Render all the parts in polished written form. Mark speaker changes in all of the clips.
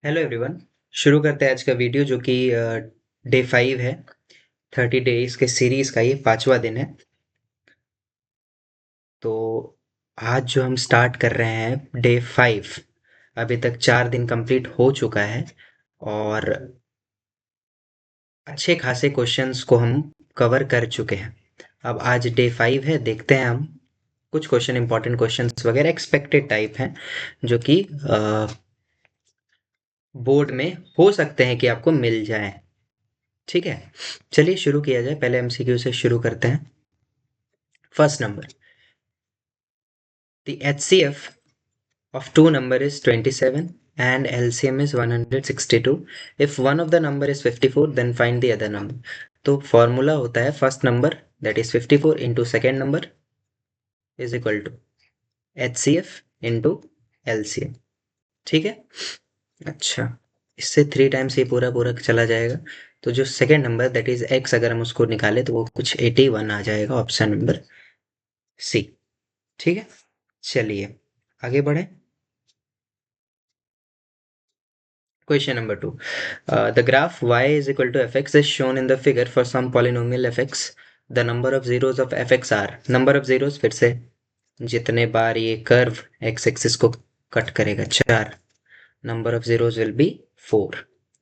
Speaker 1: Hello everyone. शुरू करते हैं आज का वीडियो जो कि डे 5 है। 30 डेज के सीरीज का ये 5वां दिन है। तो आज जो हम स्टार्ट कर रहे हैं डे 5। अभी तक 4 दिन कंप्लीट हो चुका है और अच्छे खासे क्वेश्चंस को हम कवर कर चुके हैं। अब आज डे 5 है, देखते हैं हम कुछ क्वेश्चन, इंपॉर्टेंट क्वेश्चंस वगैरह एक्सपेक्टेड टाइप हैं जो कि बोर्ड में हो सकते हैं कि आपको मिल जाएं। ठीक है, चलिए शुरू किया जाए। पहले एमसीक्यू से शुरू करते हैं। First number, the HCF of two number is 27 and LCM is 162. If one of the number is 54, then find the other number. तो फॉर्मूला होता है first number that is 54 into second number is equal to HCF into LCM। ठीक है, अच्छा, इससे 3 times ये पूरा पूरा चला जाएगा। तो जो second number that is X, अगर हम उसको निकाले तो वो कुछ 81 आ जाएगा, ऑप्शन नंबर सी। ठीक है, चलिए आगे बढ़े। Question number 2. The graph y is equal to fx is shown in the figure for some polynomial fx. The number of zeros of fx are, number of zeros फिर से जितने बार ये कर्व x एक्सिस को cut करेगा 4, number of zeros will be 4।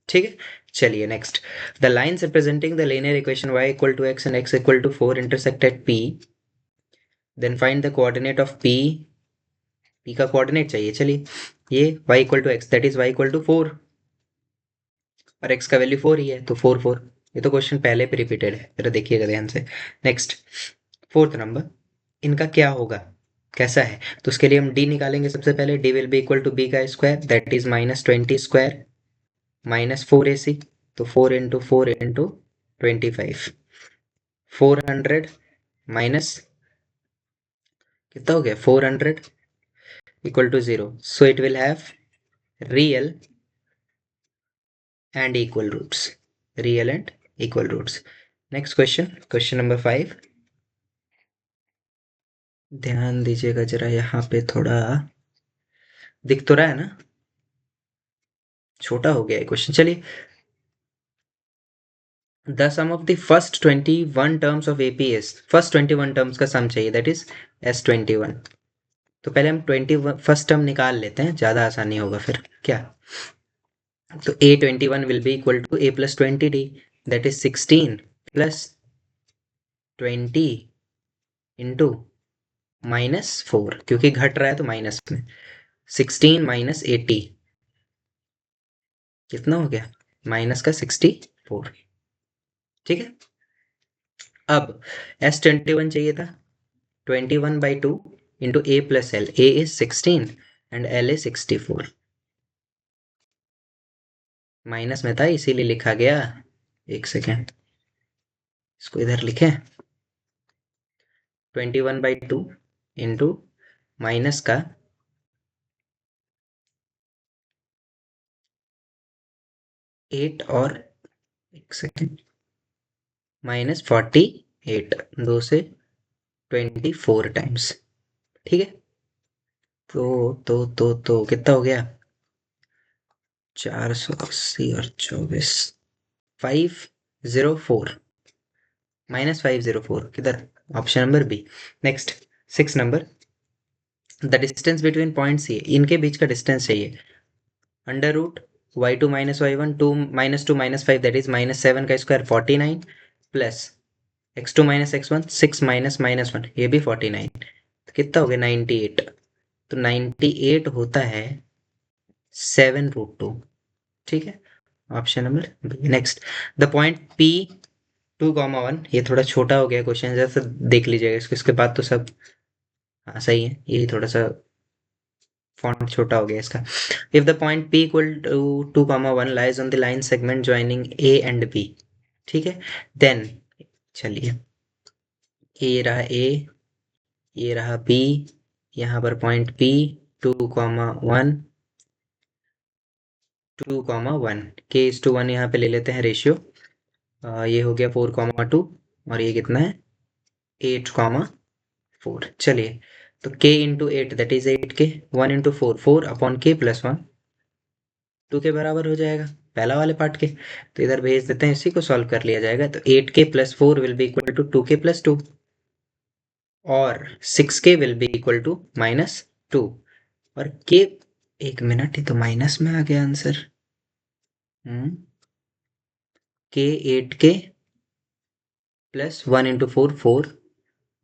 Speaker 1: ठीक है, चलिए next. The lines representing the linear equation y equal to x and x equal to 4 intersect at p. Then find the coordinate of p. p का coordinate चाहिए। चलिए, ये y equal to x, that is y equal to 4 और x का value 4 ही है, तो 4 4। ये तो क्वेश्चन पहले भी रिपीटेड है, जरा देखिएगा ध्यान से। नेक्स्ट, फोर्थ नंबर, इनका क्या होगा, कैसा है? तो उसके लिए हम d निकालेंगे। सबसे पहले d will be equal to b का square that is -20 square minus 4ac। तो 4 इंटू 4 इंटू 25, 400 माइनस कितना हो गया 400 equal to 0। So it will have real and equal roots, real and equal roots. Next question, question number 5। ध्यान दीजिएगा जरा, यहाँ पे थोड़ा दिख तो रहा है ना, छोटा हो गया है क्वेश्चन। चलिए, the sum of the first 21 terms of APs, first 21 terms का सम चाहिए दैट इज S21। तो पहले हम 21st टर्म निकाल लेते हैं, ज़्यादा आसानी होगा फिर क्या। तो A21 will be equal to A plus 20D that is 16 plus 20 into -4, क्योंकि घट रहा है तो माइनस में। 16 माइनस 80 कितना हो गया, माइनस का 64। ठीक है, अब S21 चाहिए था, 21/2 into A plus L. A is 16 and L is 64। Minus में था इसीलिए लिखा गया, एक सेकेंड, इसको इधर लिखें। 21/2 इंटू माइनस का 8 और एक सेकेंड -48, 2 से 24 टाइम्स। ठीक है, तो कितना हो गया, 480 और 24, 504, -504 किधर, option number B. Next, 6 number, the distance between point C, इनके बीच का डिस्टेंस चाहिए। Under root y2 minus y1 2 -2 -5 that is -7 का square 49 plus x2 minus x1 6 minus -1 ये भी 49। तो कितना हो गया 98। तो 98 होता है 7√2। ठीक है, option number B. Next, the point P 2,1, ये थोड़ा छोटा हो गया क्वेश्चन, जैसे देख लीजिएगा इसको, इसके बाद तो सब हाँ सही है, ये थोड़ा सा फॉन्ट छोटा हो गया इसका। If the point P equal to 2,1 lies on the line segment joining A and B, ठीक है, देन चलिए, ये रहा ए, ये रहा बी, यहाँ पर पॉइंट पी 2,1 2,1 k:1 यहाँ पे ले लेते हैं रेशियो। ये हो गया 4,2 और ये कितना है 8,4। चलिए, तो k into 8 that is 8k, 1 into 4 4 upon k plus 1 2 के बराबर हो जाएगा पहला वाले पार्ट के, तो इधर भेज देते हैं, इसी को सॉल्व कर लिया जाएगा। तो 8k + 4 will be equal to 2k + 2 और 6k will be equal to -2 और k, एक मिनट, ये तो माइनस में आ गया answer. k 8k + 1 × 4 4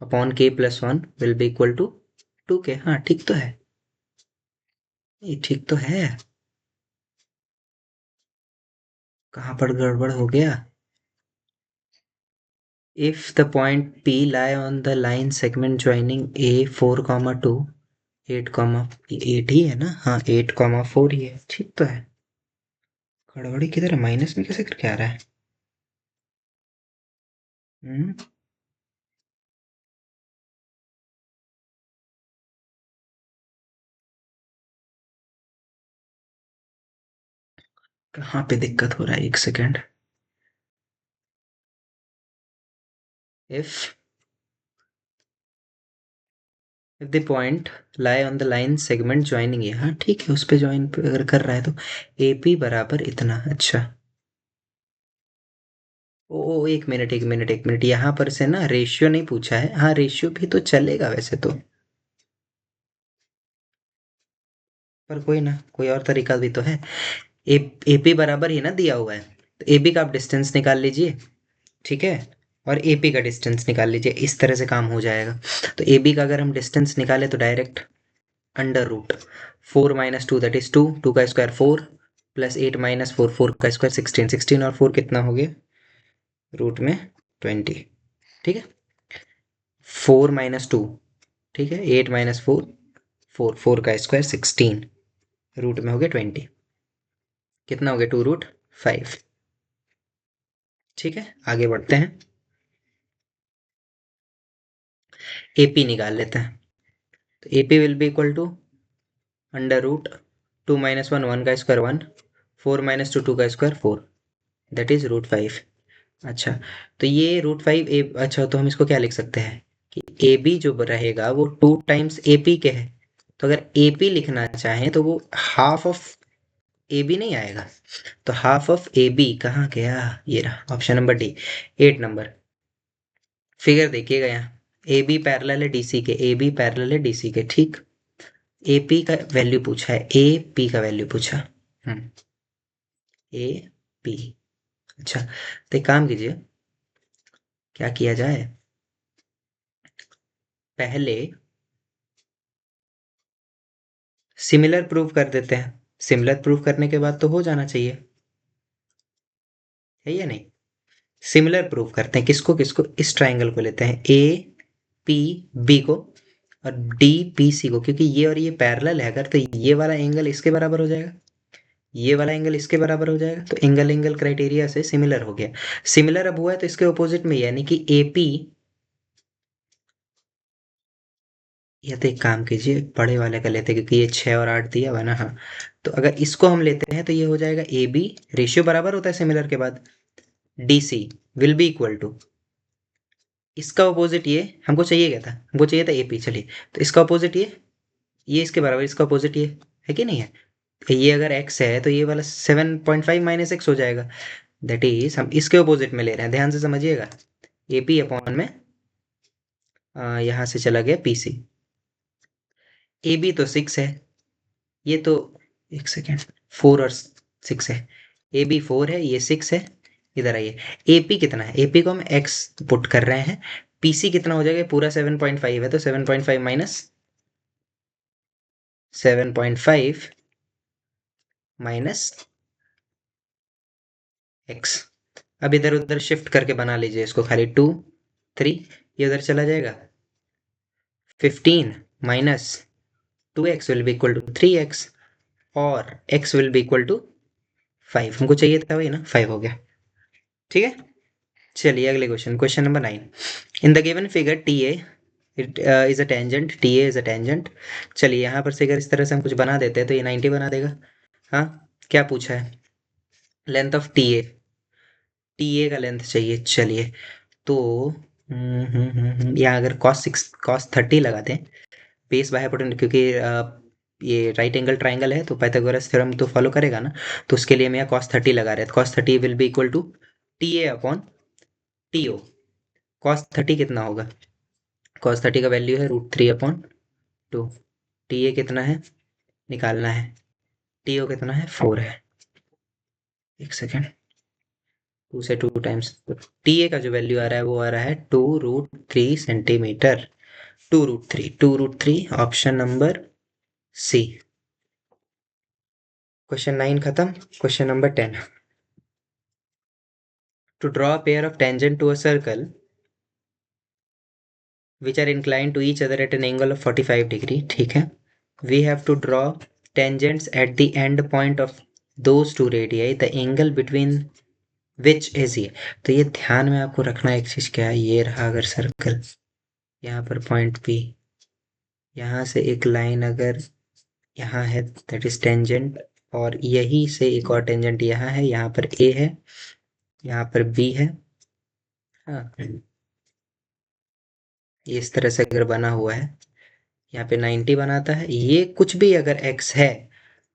Speaker 1: upon k + 1 will be equal to 2k। हाँ ठीक तो है, ये ठीक तो है। कहाँ पर गड़बड़ हो गया? If the point P lie on the line segment joining A 4, 2 8, 8 ही है ना? हाँ 8, 4 ही है, ठीक तो है। गड़बड़ी किधर है? माइनस में कैसे करके आ रहा है? हम्म, कहाँ पे दिक्कत हो रहा है? एक second. If the point lie on the line segment joining A, हाँ ठीक है, उस पे ज्वाइन अगर कर रहा है तो AP बराबर इतना। अच्छा, ओ एक मिनट एक मिनट एक मिनट, यहाँ पर से ना रेशियो नहीं पूछा है। हाँ रेशियो भी तो चलेगा वैसे तो, पर कोई ना, कोई और तरीका भी तो है। एपी बराबर ही ना दिया हुआ है, तो एबी का आप डिस्टेंस निकाल लीजिए, ठीक है, और एपी का डिस्टेंस निकाल लीजिए, इस तरह से काम हो जाएगा। तो एबी का अगर हम डिस्टेंस निकाले तो डायरेक्ट √4 - 2 दैट इज 2, 2 का स्क्वायर 4 + 8 - 4, 4 का स्क्वायर 16, 16 और 4 कितना हो गया? रूट में 20, ठीक है। 4 - 2, ठीक है, 8 - 4, 4, 4 का स्क्वायर 16, रूट में हो गया 20, कितना हो गया? 2√5। ठीक है, आगे बढ़ते हैं, एपी निकाल लेते हैं। तो AP will be equal to √2 - 1, 1 का स्क्वायर 1, 4 - 2, 2 का स्क्वायर 4, दैट इज √5। अच्छा, तो ये √5 ए, अच्छा तो हम इसको क्या लिख सकते हैं कि ए बी जो रहेगा वो 2 टाइम्स ए पी के है। तो अगर ए पी लिखना चाहें तो वो हाफ ऑफ ए बी नहीं आएगा, तो हाफ ऑफ ए बी कहाँ गया? ये रहा option number D, 8 number. Figure देखिएगा यहाँ, ए बी पैरेलल है डीसी के, ए बी पैरेलल है डीसी के, ठीक। ए पी का वैल्यू पूछा है, ए पी का वैल्यू पूछा। A P. अच्छा, तो एक काम कीजिए, क्या किया जाए, पहले सिमिलर प्रूव कर देते हैं। सिमिलर प्रूव करने के बाद तो हो जाना चाहिए, है या नहीं? सिमिलर प्रूव करते हैं, किसको किसको? इस ट्राइंगल को लेते हैं, ए पी बी को और डी पी सी को, क्योंकि ये और ये पैरेलल है अगर, तो ये वाला एंगल इसके बराबर हो जाएगा, ये वाला एंगल इसके बराबर हो जाएगा, तो एंगल एंगल क्राइटेरिया से सिमिलर हो गया। सिमिलर अब हुआ है तो इसके ऑपोजिट में, यानी कि एपी, या तो एक काम कीजिए बड़े वाले का लेते हैं, क्योंकि ये 6 और 8 दिया हुआ है ना। हाँ, तो अगर इसको हम लेते हैं तो ये हो जाएगा ए बी, रेशियो बराबर होता है सिमिलर के बाद, D C will be equal to, इसका ऑपोजिट ये, हमको चाहिए क्या था? हमको चाहिए था ए पी, चलिए, तो इसका ऑपोजिट ये इसके बराबर, इसका ऑपोजिट ये है कि नहीं है? तो ये अगर x है तो ये वाला 7.5 - x हो जाएगा, दैट इज हम इसके ऑपोजिट में ले रहे हैं, ध्यान से समझिएगा। ए पी अपॉन में यहाँ से चला गया पी सी, ए बी तो 6 है, ये तो, एक सेकेंड, 4 और 6 है, ए बी 4 है, ये 6 है। इधर आइए, ए पी कितना है? ए पी को हम x पुट कर रहे हैं, पी सी कितना हो जाएगा? पूरा 7.5 है, तो 7.5 माइनस 7.5 माइनस x। अब इधर उधर शिफ्ट करके बना लीजिए इसको, खाली 2 3, ये उधर चला जाएगा, 15 minus 2x will be equal to 3x और x will be equal to 5, हमको चाहिए था वही ना, 5 हो गया, ठीक है। चलिए अगले question, question number 9, in the given figure T A it is a tangent, T A is a tangent. चलिए यहाँ पर से अगर इस तरह से हम कुछ बना देते हैं तो ये 90 बना देगा। हाँ, क्या पूछा है? Length of T A, T A का लेंथ चाहिए। चलिए, तो यहाँ अगर cos 30 लगा दें, बेस बाय हाइपोटेन्यूज, क्योंकि ये राइट एंगल ट्राइंगल है तो पाइथागोरस थ्योरम तो फॉलो करेगा ना, तो उसके लिए मैं यहाँ cos 30 लगा रहा है। cos 30 will be equal to TA upon TO। cos 30 कितना होगा? cos 30 का वैल्यू है √3 अपॉन 2। TA कितना है निकालना है, TO कितना है 4 है। एक सेकेंड, 2 से 2 टाइम्स, तो TA का जो वैल्यू आ रहा है वो आ रहा है 2√3 centimetre. 2√3 option number C. Question 9 खत्म। Question number 10, to draw a pair of tangent to a circle which are inclined to each other at an angle of 45 degree, ठीक है। We have to draw tangents at the end point of those two radii, the angle between which is ये। तो ये ध्यान में आपको रखना एक चीज क्या है, ये रहा अगर सर्कल, यहाँ पर पॉइंट P, यहाँ से एक लाइन अगर यहाँ है दैट इज टेंजेंट, और यही से एक और टेंजेंट यहाँ है, यहाँ पर A है, यहाँ पर B है। हाँ, ये इस तरह से अगर बना हुआ है, यहाँ पे 90 बनाता है, ये कुछ भी अगर x है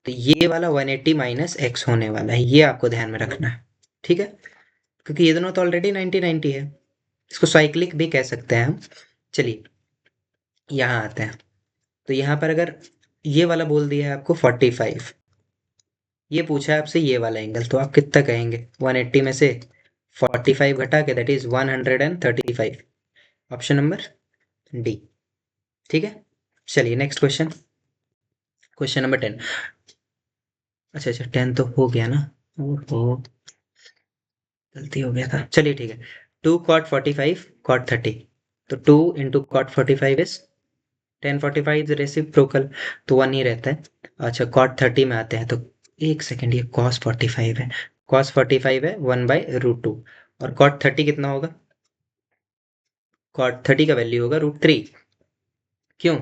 Speaker 1: तो ये वाला 180 माइनस x होने वाला है, ये आपको ध्यान में रखना है, ठीक है। क्योंकि ये दोनों तो ऑलरेडी 90-90 है, इसको साइक्लिक भी कह सकते हैं हम। चलिए यहाँ आते हैं, तो यहाँ पर अगर ये वाला बोल दिया है आपको 45, ये पूछा है आपसे ये वाला एंगल, तो आप कितना कहेंगे? 180 में से 45 घटा के that is 135। Option number D, ठीक है। चलिए नेक्स्ट क्वेश्चन, क्वेश्चन नंबर 10। अच्छा 10 तो हो गया ना, ओहो गलती हो गया था। चलिए ठीक है, 2 cot 45 cot 30, तो 2 into cot 45 is 1045 is reciprocal, तो 1 ही रहता है। अच्छा cot 30 में आते हैं, तो एक सेकेंड, ये cos 45 है, cos 45 है 1/√2, और cot 30 कितना होगा? cot 30 का वैल्यू होगा √3। क्यों?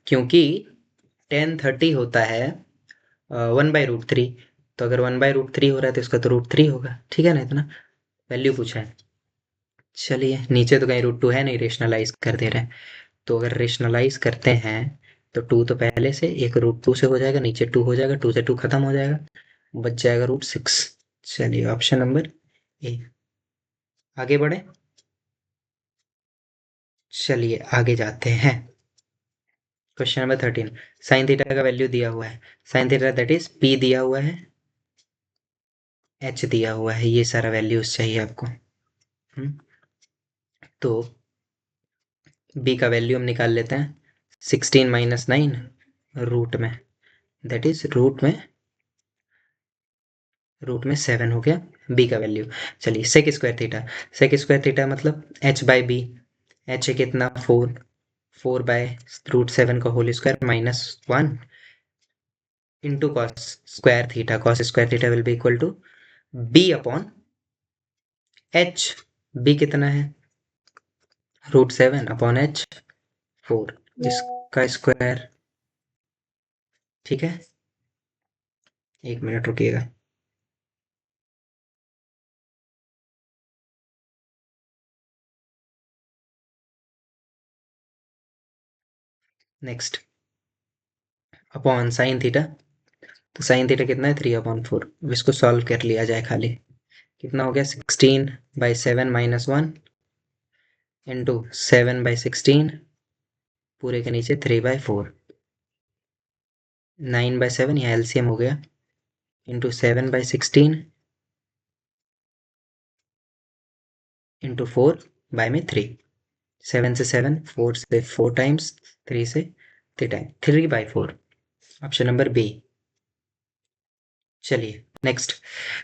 Speaker 1: क्योंकि 1030 होता है 1/√3, तो अगर 1/√3 हो रहा है तो इसका तो √3 होगा, ठीक है ना, इतना वैल्यू पूछा है। चलिए नीचे तो कहीं √2 है नहीं, रेशनलाइज कर दे रहे हैं, तो अगर रेशनलाइज करते हैं तो 2 तो पहले से, एक √2 से हो जाएगा, नीचे 2 हो जाएगा, 2 से 2 खत्म हो जाएगा, बच जाएगा √6। चलिए ऑप्शन नंबर ए, आगे बढ़े। चलिए आगे जाते हैं, क्वेश्चन नंबर 13, साइन थीटा का वैल्यू दिया हुआ है, sine theta that is P दिया हुआ है, एच दिया हुआ है, ये सारा वैल्यूज चाहिए आपको। तो बी का वैल्यू हम निकाल लेते हैं, 16 माइनस 9 रूट में, दैट इज रूट में 7 हो गया बी का वैल्यू। चलिए sec square theta, sec square theta मतलब एच बाई बी, एच है कितना 4, 4/√7 का whole square minus 1 into cos square theta, cos square theta will be equal to B upon H. B कितना है √7 अपॉन एच 4, इसका square, ठीक है। एक मिनट रुकिएगा, नेक्स्ट अपॉन साइन थीटा, तो साइन थीटा कितना है 3/4, इसको सॉल्व कर लिया जाए खाली, कितना हो गया 16/7 माइनस 1 इंटू 7/16 पूरे के नीचे 3/4, 9/7 यहाँ एलसीएम हो गया, इंटू 7/16 इंटू 4/3, 7 से 7, 4 से 4 टाइम्स, 3 से 3 टाइम्स, 3/4, ऑप्शन नंबर बी। चलिए next,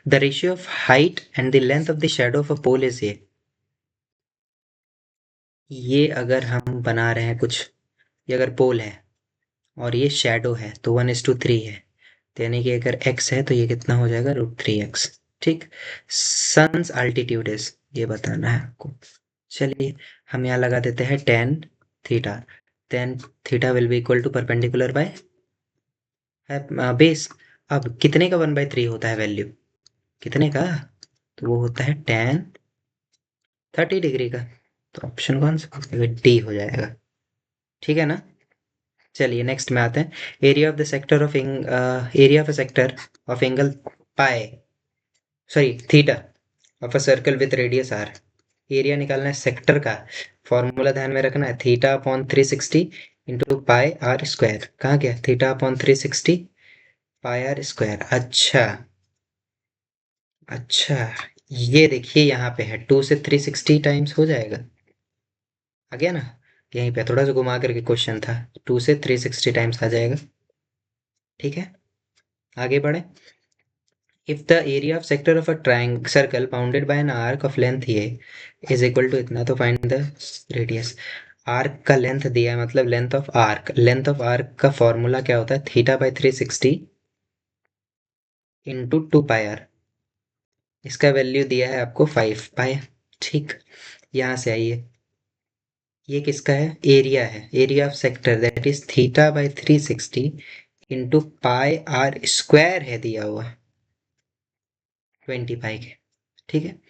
Speaker 1: the ratio of height and the length of the shadow of a pole is ये अगर हम बना रहे हैं कुछ, ये अगर पोल है और ये शैडो है तो 1:3 है, तो यानी कि अगर x है तो ये कितना हो जाएगा √3x, ठीक। सन्स अल्टीट्यूड इज, ये बताना है आपको। चलिए हम यहाँ लगा देते हैं tan theta, tan theta will be equal to perpendicular by base. अब कितने का 1/3 होता है वैल्यू, कितने का? तो वो होता है tan 30 डिग्री का, तो ऑप्शन कौन सा डी हो जाएगा, ठीक है ना। चलिए नेक्स्ट में आते हैं। Area of the sector of area of a sector of angle pi, sorry theta, of a circle with radius R. Area निकालना है सेक्टर का, फॉर्मूला ध्यान में रखना है, theta upon 360 into pi R square. कहाँ गया theta upon 360 pi R square. अच्छा अच्छा, ये देखिए यहाँ पे है 2 से 360 टाइम्स हो जाएगा, आ गया ना। यहीं पे थोड़ा सा घुमा करके क्वेश्चन था, 2 से 360 टाइम्स आ जाएगा। ठीक है, आगे बढ़े। If the area of sector of a triangle circle bounded by an arc of length A is equal to इतना, तो फाइंड द रेडियस। आर्क का लेंथ दिया है, मतलब length of arc, length of arc का फॉर्मूला क्या होता है, theta by 360 into 2 pi R. इसका वैल्यू दिया है आपको 5 पाई। ठीक, यहाँ से आइए, ये किसका है, एरिया है, area of sector that is theta by 360 into pi R square है दिया हुआ 20 पाई के। ठीक है,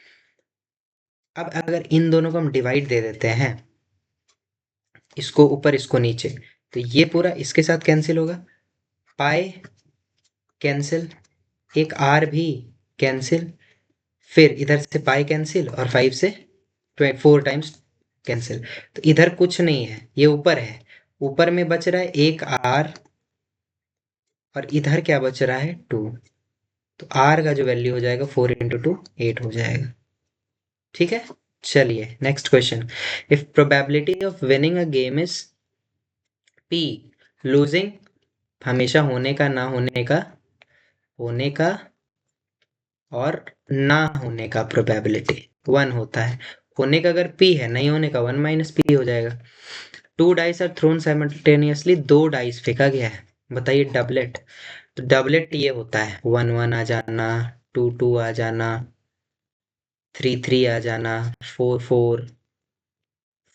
Speaker 1: अब अगर इन दोनों को हम डिवाइड दे देते हैं, इसको ऊपर इसको नीचे, तो ये पूरा इसके साथ कैंसिल होगा, पाई कैंसिल, एक आर भी कैंसिल, फिर इधर से पाई कैंसिल और 5 से 4 टाइम्स कैंसिल। तो इधर कुछ नहीं है, ये ऊपर है, ऊपर में बच रहा है एक आर, और इधर क्या बच रहा है 2। तो आर का जो वैल्यू हो जाएगा 4 इंटू 2 8 हो जाएगा। ठीक है, चलिए next question. If probability of winning a game is P, losing हमेशा होने का, ना होने का, होने का और ना होने का प्रोबेबिलिटी 1 होता है। होने का अगर p है, नहीं होने का 1 - p हो जाएगा। 2 dice are thrown simultaneously, 2 dice फेंका गया है, बताइए डबलेट। तो डबलेट ये होता है 1 1 आ जाना, 2 2 आ जाना, 3 3 आ जाना, 4 4,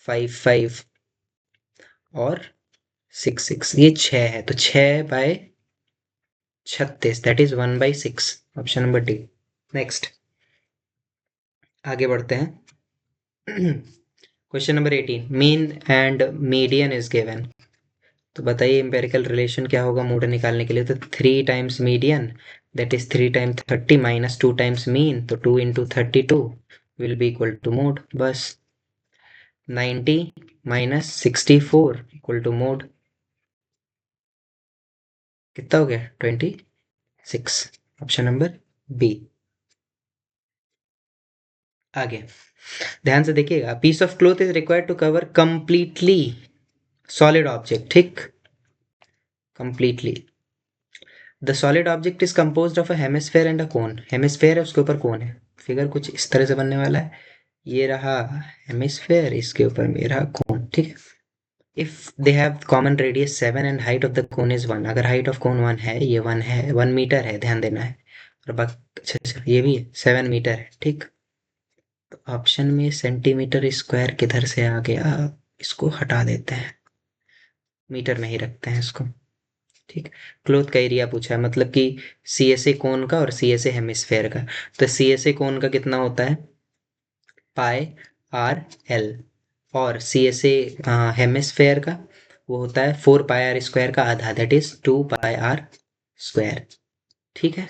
Speaker 1: 5 5 और 6 6। ये 6 है, तो 6 by 36 that is 1/6, option number D. Next, आगे बढ़ते हैं। Question number 18, mean and median is given. तो बताइए एम्पेरिकल रिलेशन क्या होगा मोड निकालने के लिए, तो 3 times median that is 3 times 30 minus 2 times mean, तो 2 into 32 will be equal to mode, बस। 90 - 64 इक्वल टू मोड, कितना हो गया 26, ऑप्शन नंबर बी। आगे ध्यान से देखिएगा, piece of cloth is required to cover completely solid object, ठीक, completely. The solid object is composed of a hemisphere and a cone. Hemisphere है, उसके ऊपर कोन है, फिगर कुछ इस तरह से बनने वाला है। ये रहा हेमिस्फेयर, इसके ऊपर में रहा कोन, ठीक है। If they have common radius 7 and height of the cone is 1, अगर हाइट ऑफ कोन 1 है, ये 1 है, 1 मीटर है, ध्यान देना है। और बाकी अच्छा अच्छा, ये भी है 7 मीटर है, ठीक। तो ऑप्शन में सेंटीमीटर स्क्वायर किधर से आ गया, इसको हटा देते हैं, मीटर में ही रखते हैं इसको। ठीक, क्लोथ का एरिया पूछा है, मतलब कि सी एस ए कोन का और सी एस ए हेमिस्फेयर का। तो सी एस ए कोन का कितना होता है, पाई आर एल, और सी एस ए हेमिस्फेयर का वो होता है 4 पाई आर स्क्वायर का आधा, that is 2 pi R square. ठीक है,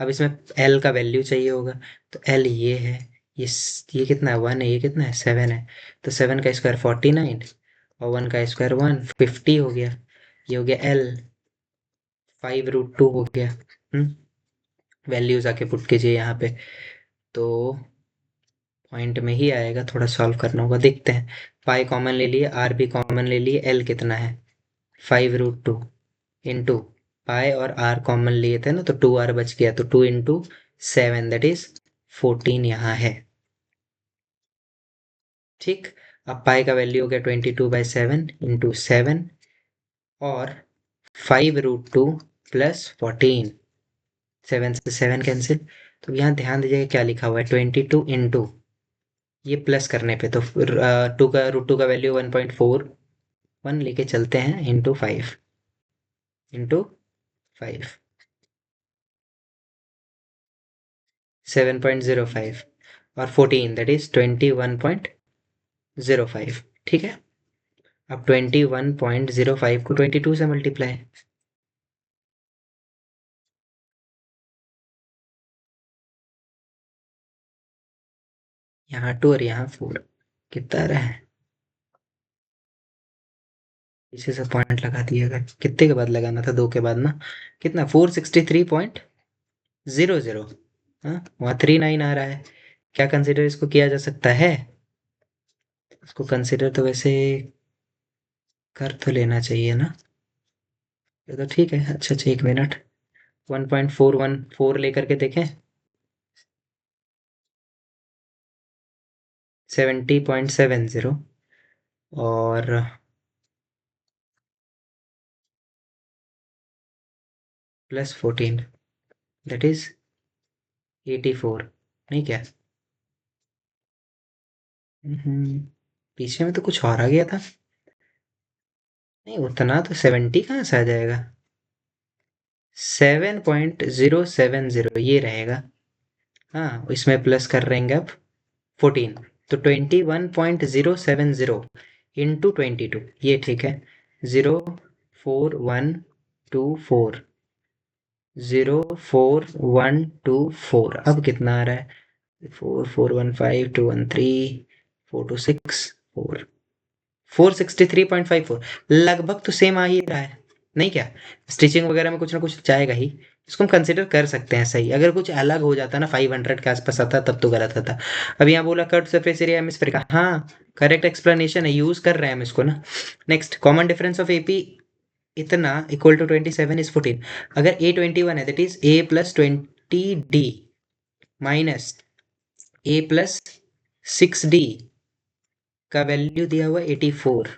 Speaker 1: अब इसमें एल का वैल्यू चाहिए होगा, तो एल ये है, ये कितना है 1 है, ये कितना है 7 है, तो 7 का स्क्वायर 49 और 1 का स्क्वायर 150 हो गया। ये हो गया एल, 5√2 हो गया। वैल्यूज आके पुट कीजिए यहाँ पे, तो पॉइंट में ही आएगा, थोड़ा सॉल्व करना होगा, देखते हैं। पाई कॉमन ले लिए, आर भी कॉमन ले लिए, एल कितना है 5√2 इंटू पाई, और आर कॉमन लिए थे ना, तो 2 आर बच गया, तो 2 इंटू 7 दैट इज 14 यहाँ है। ठीक, अब पाई का वैल्यू हो गया 22/7 इंटू 7 और 5√2 प्लस 14, 7 से 7 कैंसिल। तो यहाँ ध्यान दीजिएगा क्या लिखा हुआ है 22 इंटू, ये प्लस करने पे तो 2 का वैल्यू 1.41 लेके चलते हैं, इंटू 5 7.05 और 14 दैट इज 21.05। ठीक है, अब 21.05 को 22 से मल्टीप्लाई, यहाँ 2 और यहाँ 4, कितना रहा है, पीछे से पॉइंट लगा दिया, अगर कितने के बाद लगाना था, 2 के बाद ना, कितना 463.00, हाँ वहाँ 39 आ रहा है, क्या कंसिडर इसको किया जा सकता है, इसको कंसिडर तो वैसे कर तो लेना चाहिए ना, ये तो ठीक है। अच्छा अच्छा, 1 मिनट, 1.414 लेकर के देखें, 70.70 और +14, दैट इज 84, नहीं क्या, हम्म, पीछे में तो कुछ और आ गया था, नहीं उतना तो 70 कहाँ से आ जाएगा, 7.070 ये रहेगा, हाँ इसमें प्लस कर रहेंगे अब 14, तो 21.070 ये ठीक है, 04124, 04124, अब कितना आ रहा है, 4415 213 426 463.54, लगभग तो सेम आ ही रहा है, नहीं क्या, स्टिचिंग वगैरह में कुछ ना कुछ जाएगा ही, इसको हम कंसिडर कर सकते हैं सही, अगर कुछ अलग हो जाता ना 500 के आसपास आता तब तो गलत होता। अब यहाँ बोला कर्व सरफेस एरिया हेमिस्फेयर का, हाँ करेक्ट एक्सप्लेनेशन है, यूज कर रहे हैं हम इसको ना। Next, common difference of AP इतना इक्वल टू 27 इज 14, अगर ए 21 है that is A plus 20 D minus A plus 6 D का वैल्यू दिया हुआ 84,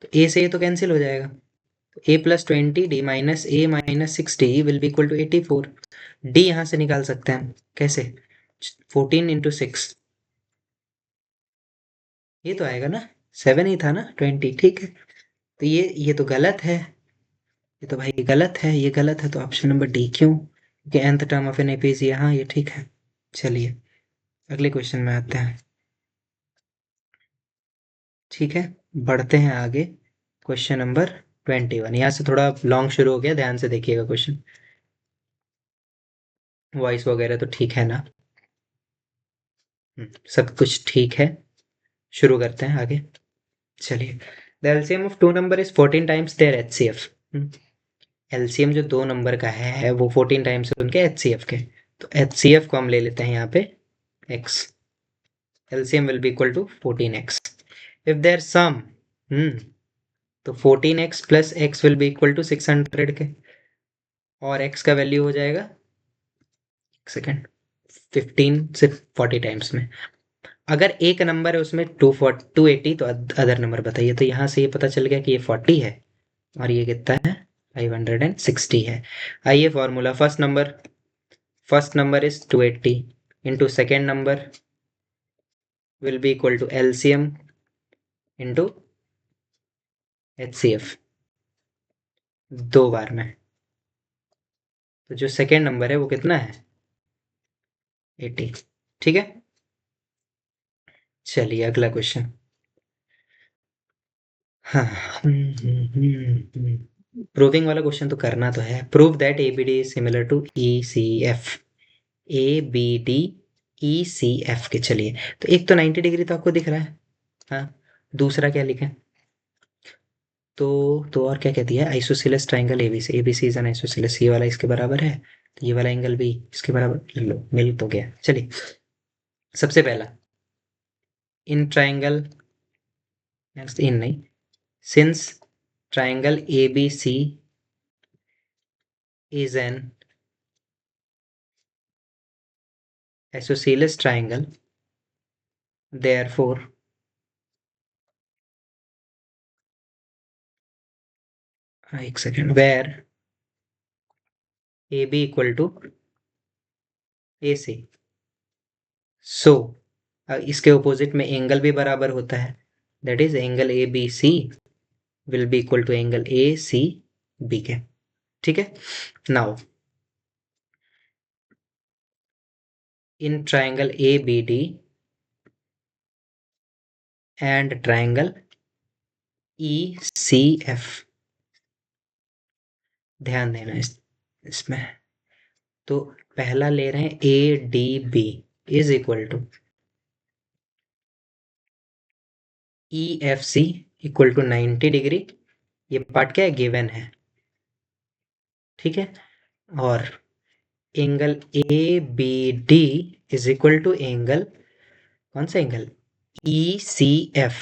Speaker 1: तो ए से ये तो कैंसिल हो जाएगा, A plus 20 D minus A minus 6 D will be equal to 84, D यहाँ से निकाल सकते हैं हम, कैसे, 14 × 6, ये तो आएगा ना, 7 ही था ना 20, ठीक है, तो ये तो गलत है, ये तो भाई गलत है, ये गलत है, तो ऑप्शन नंबर डी, क्यों, क्योंकि nth term of an APs यहाँ, ये ठीक है। चलिए अगले क्वेश्चन में आते हैं, ठीक है, बढ़ते हैं आगे, क्वेश्चन नंबर 21, यहाँ से थोड़ा लॉन्ग शुरू हो गया, ध्यान से देखिएगा क्वेश्चन, वॉइस वगैरह तो ठीक है ना, सब कुछ ठीक है, शुरू करते हैं आगे। चलिए, the LCM of two number is 14 times their HCF, LCM जो दो नंबर का है वो 14 टाइम्स उनके एचसीएफ के, तो एचसीएफ को हम ले लेते हैं यहाँ पे x, LCM will be equal to 14x, if there sum, तो 14x plus x will be equal to 600 के, और x का वैल्यू हो जाएगा, एक सेकेंड, 15 से 40 टाइम्स में, अगर एक नंबर है उसमें 280, तो अदर नंबर बताइए, तो यहाँ से ये पता चल गया कि ये 40 है और ये कितना है, 560 है। आइए formula, first number is 280 into second number will be equal to LCM into HCF, दो बार में, तो जो सेकेंड नंबर है वो कितना है, 80, ठीक है। चलिए अगला क्वेश्चन, हाँ, प्रूविंग वाला क्वेश्चन तो करना तो है, prove that ABD is similar to ECF, A B D E C F के, चलिए, तो एक तो 90 डिग्री तो आपको दिख रहा है, हाँ, दूसरा क्या लिखें, तो और क्या कह दिया, isosceles triangle ABC, ABC is an isosceles, ये वाला इसके बराबर है, तो ये वाला एंगल भी इसके बराबर, लो मिल तो गया। चलिए, सबसे पहला, इन ट्राइंगल, नेक्स्ट इन नहीं, since triangle ABC is an isosceles triangle, therefore एक second, where A B equal to A C, so इसके ऑपोजिट में एंगल भी बराबर होता है, that is angle A B C will be equal to angle A C B के, ठीक है। Now in triangle A B D and triangle ECF, ध्यान देना इसमें। तो पहला ले रहे हैं ADB is equal to EFC equal to 90 degree. ये पार्ट क्या है, गिवन है, ठीक है। और angle ABD is equal to angle, कौन सा एंगल, ECF,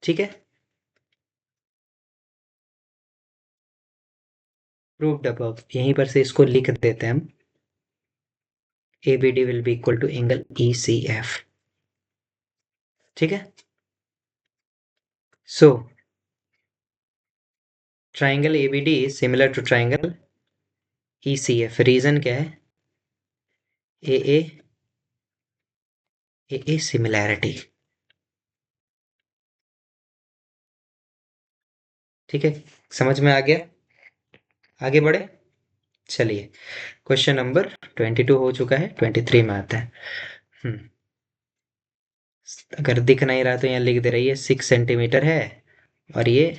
Speaker 1: ठीक है। प्रूव्ड अबव, यहीं पर से इसको लिख देते हैं हम, ABD will be equal to angle ECF, ठीक है। So triangle ABD is similar to triangle ECF। Reason क्या है, AA AA सिमिलैरिटी, ठीक है। समझ में आ गया, आगे बढ़े। चलिए क्वेश्चन नंबर 22 हो चुका है, 23 में आता है। अगर दिख नहीं रहा तो यहाँ लिख दे रही है 6 सेंटीमीटर है, और ये,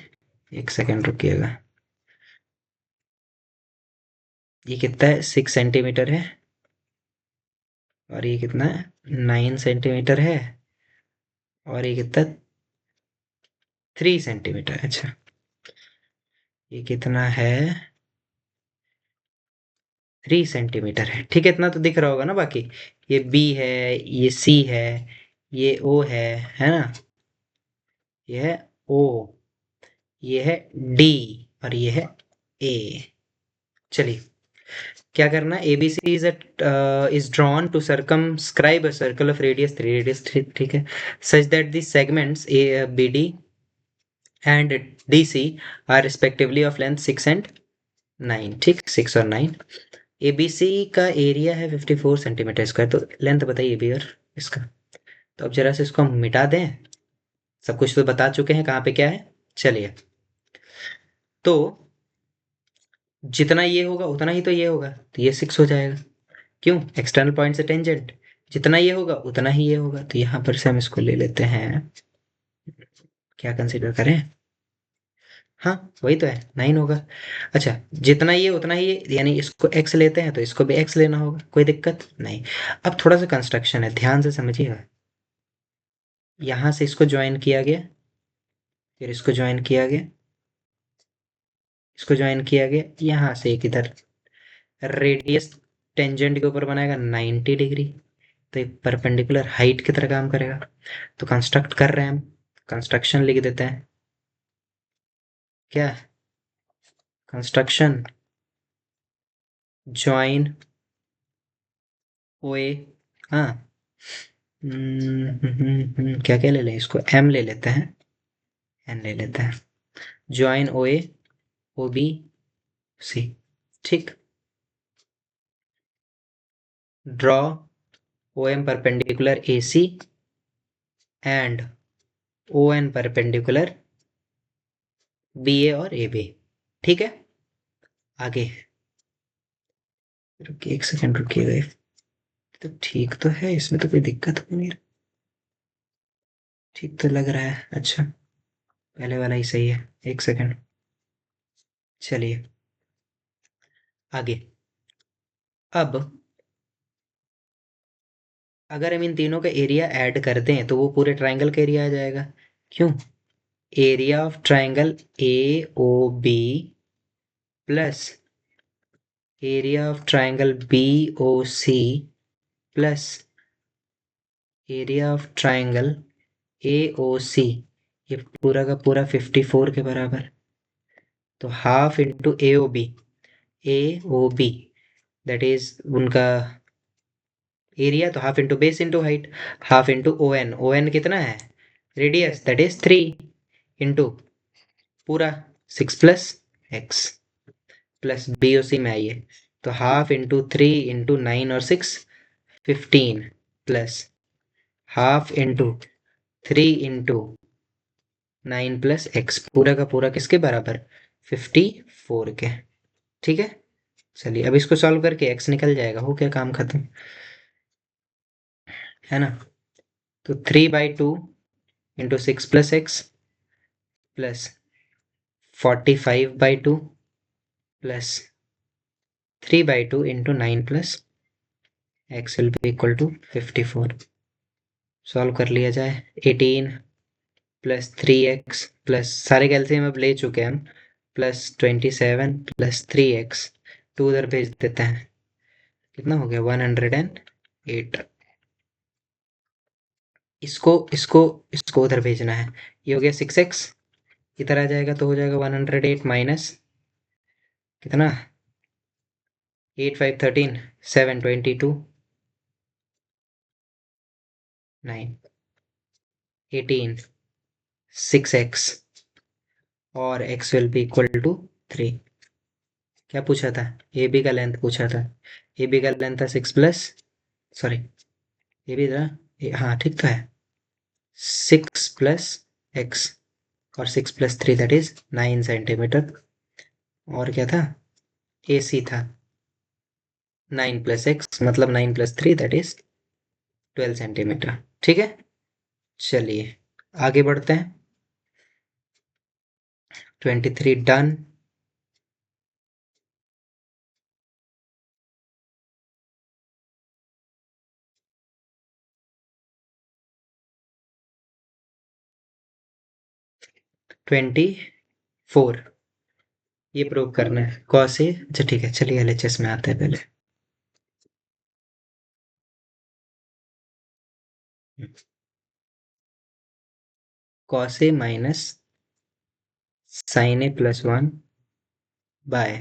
Speaker 1: एक सेकेंड रुकिएगा, ये कितना है, 6 सेंटीमीटर है, और ये कितना है, 9 सेंटीमीटर है, और ये कितना, 3 सेंटीमीटर। अच्छा, ये कितना है, 3 सेंटीमीटर है, ठीक है। इतना तो दिख रहा होगा ना। बाकी ये B है, ये C है, ये O है ना, ये है O, ये है D, और ये है A। चलिए क्या करना है, ABC is drawn to circumscribe a circle of radius 3, radius 3, ठीक है, such that the segments BD and DC are respectively of length 6 and 9, ठीक, 6 और 9। ABC का एरिया है 54 सेंटीमीटर स्क्वायर, तो लेंथ बताइए भी, और इसका, तो अब जरा से इसको हम मिटा दें, सब कुछ तो बता चुके हैं कहाँ पे क्या है। चलिए, तो जितना ये होगा उतना ही तो ये होगा, तो ये 6 हो जाएगा, क्यों, एक्सटर्नल पॉइंट से टेंजेंट, जितना ये होगा उतना ही ये होगा, तो यहाँ पर से हम इसको ले लेते हैं, क्या कंसीडर करें, हाँ वही तो है, 9 होगा। अच्छा, जितना ये उतना ही ये, यानी इसको x लेते हैं तो इसको भी x लेना होगा, कोई दिक्कत नहीं। अब थोड़ा सा कंस्ट्रक्शन है, ध्यान से समझिएगा। यहाँ से इसको ज्वाइन किया गया, फिर इसको ज्वाइन किया गया, इसको ज्वाइन किया गया, यहाँ से एक इधर रेडियस टेंजेंट के ऊपर बनाएगा 90 डिग्री, तो एक परपेंडिकुलर हाइट की तरह काम करेगा। तो कंस्ट्रक्ट कर रहे हैं हम, कंस्ट्रक्शन लिख देते हैं, क्या, कंस्ट्रक्शन ज्वाइन ओए, हाँ, क्या क्या ले लें, इसको M ले लेते हैं, N ले लेते हैं, ज्वाइन OA OBC, ठीक। Draw OM perpendicular AC and ON perpendicular BA और AB, ठीक है। आगे रुकिए, एक सेकंड रुकिएगा, तो ठीक तो है, इसमें तो कोई दिक्कत नहीं है, ठीक तो लग रहा है। अच्छा, पहले वाला ही सही है, एक सेकंड। चलिए आगे, अब अगर हम इन तीनों का एरिया ऐड करते हैं तो वो पूरे ट्राइंगल का एरिया आ जाएगा, क्यों, area of triangle AOB plus area of triangle BOC plus area of triangle AOC, ये पूरा का पूरा 54 के बराबर। तो half into AOB that is उनका एरिया, तो half into base into height, half into ON कितना है, रेडियस दैट इज 3, इंटू पूरा 6 प्लस x प्लस BOC में आइए, तो हाफ इंटू 3 इंटू 9 और 6 15 plus half into 3 into 9 plus x, पूरा का पूरा किसके बराबर, 54 के, ठीक है। चलिए अब इसको सॉल्व करके x निकल जाएगा, हो क्या काम खत्म, है ना। तो 3/2 into 6 plus x plus 45/2 plus 3/2 into 9 plus x will be equal to 54। Solve कर लिया जाए। 18 प्लस 3x प्लस सारे कैल्सियम अब ले चुके हैं हम, प्लस 27 प्लस 3x, 2 उधर भेज देते हैं। कितना हो गया? 108। इसको इसको इसको उधर भेजना है। ये हो गया 6x, इधर आ जाएगा तो हो जाएगा 108 माइनस कितना, 8 5 13 7 22 9 18 6x और x will be equal to 3। क्या पूछा था? ए बी का लेंथ पूछा था। ए बी का लेंथ था 6 प्लस, सॉरी ये भी था, हाँ ठीक तो है, 6 प्लस x और 6 प्लस 3 दैट इज 9 सेंटीमीटर। और क्या था? ए सी था 9 प्लस एक्स मतलब 9 प्लस 3 दैट इज 12 सेंटीमीटर। ठीक है, चलिए आगे बढ़ते हैं। 23 डन। 24 ये प्रूव करना है कॉस ए। अच्छा ठीक है, चलिए एलएचएस में आते हैं पहले। Cos A minus sine A plus 1 by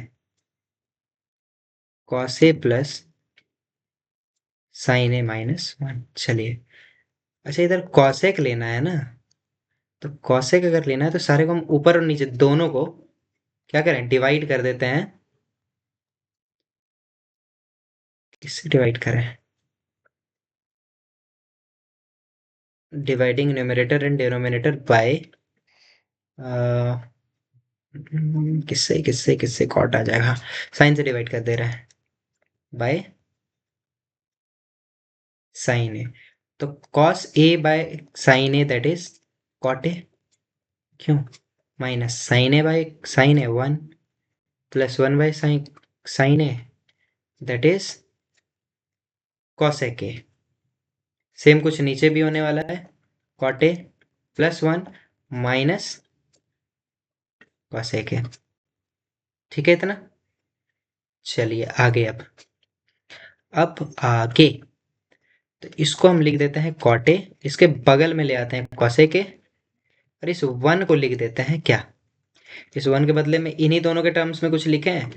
Speaker 1: cos A plus sine A minus 1। चलिए, अच्छा इधर कॉसेक लेना है ना, तो कॉसेक अगर लेना है तो सारे को हम ऊपर और नीचे दोनों को क्या करें, डिवाइड कर देते हैं। किससे डिवाइड करें? Dividing numerator and denominator by किससे किससे किससे कॉट आ जाएगा, साइन से डिवाइड कर दे रहे हैं बाय साइन ए। तो cos A by sine A that is cot A, क्यों, minus sine A by sine A 1 plus 1 by sine sine A that is cosec A. Same कुछ नीचे भी होने वाला है, cot A plus 1 minus cosec A. ठीक है इतना। चलिए आगे अब आगे तो इसको हम लिख देते हैं कॉट ए, इसके बगल में ले आते हैं कॉसेक ए, और इस 1 को लिख देते हैं क्या, इस 1 के बदले में इन्हीं दोनों के टर्म्स में कुछ लिखे हैं,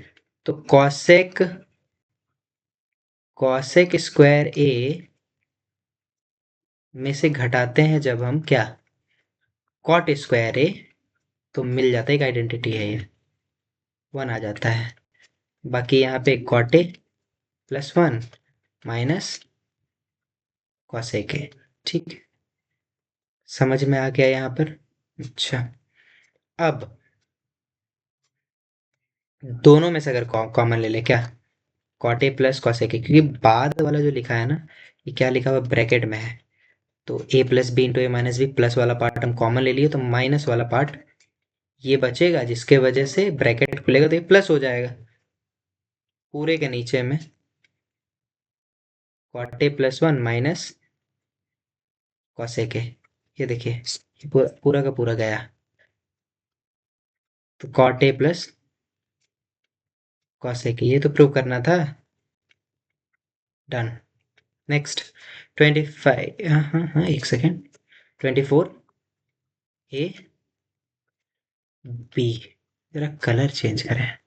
Speaker 1: तो कॉसेक कॉसेक स्क्वायर ए में से घटाते हैं जब हम क्या, कॉट स्क्वायर ए, तो मिल जाता है, एक आइडेंटिटी है ये, 1 आ जाता है। बाकी यहाँ पे cot A plus 1 minus cosec A. ठीक, समझ में आ गया यहाँ पर। अच्छा, अब दोनों में से अगर कॉमन ले ले क्या, cot A plus cosec A, क्योंकि बाद वाला जो लिखा है ना, ये क्या लिखा हुआ ब्रैकेट में है, तो ए प्लस बी इंटू ए माइनस बी, प्लस वाला पार्ट हम कॉमन ले लिए तो माइनस वाला पार्ट ये बचेगा, जिसके वजह से ब्रैकेट खुलेगा तो ये प्लस हो जाएगा। पूरे के नीचे में cot A plus 1 minus cosec A, ये देखिए ये पूरा पूरा का पूरा गया, तो cot A plus cosec A, ये तो प्रूव करना था। डन। नेक्स्ट 25, हाँ हाँ हाँ एक सेकेंड, 24 ए बी, जरा कलर चेंज करें,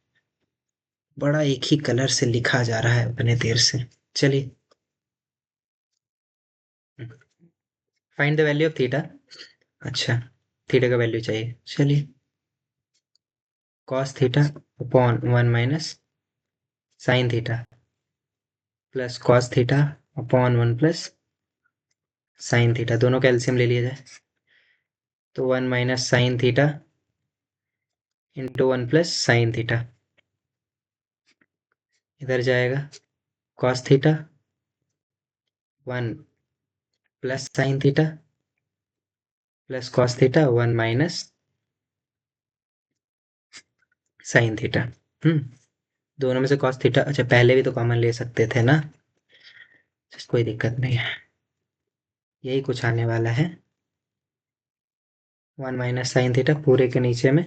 Speaker 1: बड़ा एक ही कलर से लिखा जा रहा है अपने देर से। चलिए, find the value of theta. अच्छा, थीटा का वैल्यू चाहिए, चलिए cos theta upon 1 minus sine theta plus cos theta upon 1 plus sine theta, दोनों का एलसीएम ले लिया जाए, तो 1 minus sine theta into 1 plus sine theta, इधर जाएगा cos theta 1 plus sine theta plus cos theta 1 minus sine theta. दोनों में से कॉस थीटा, अच्छा पहले भी तो कॉमन ले सकते थे ना, कोई दिक्कत नहीं है। यही कुछ आने वाला है, 1 माइनस साइन थीटा पूरे के नीचे में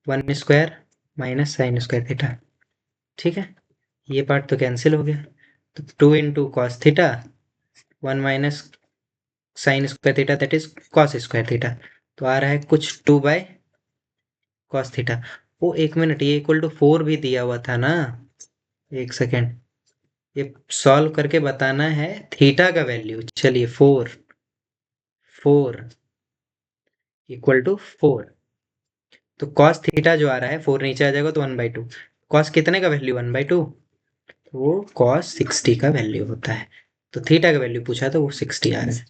Speaker 1: 1 square minus sine square theta. ठीक है, ये पार्ट तो कैंसिल हो गया, तो 2 into cos theta 1 minus sine square theta that is cos square theta, तो आ रहा है कुछ 2 बाय कॉस थीटा। वो एक मिनट, ये इक्वल टू 4 भी दिया हुआ था ना, एक सेकेंड, ये सॉल्व करके बताना है थीटा का वैल्यू। चलिए 4 इक्वल टू 4, तो कॉस थीटा जो आ रहा है 4 नीचे आ जाएगा तो 1/2। कॉस कितने का वैल्यू 1/2, वो कॉस 60 का वैल्यू होता है, तो थीटा का वैल्यू पूछा तो वो 60 आ रहा है।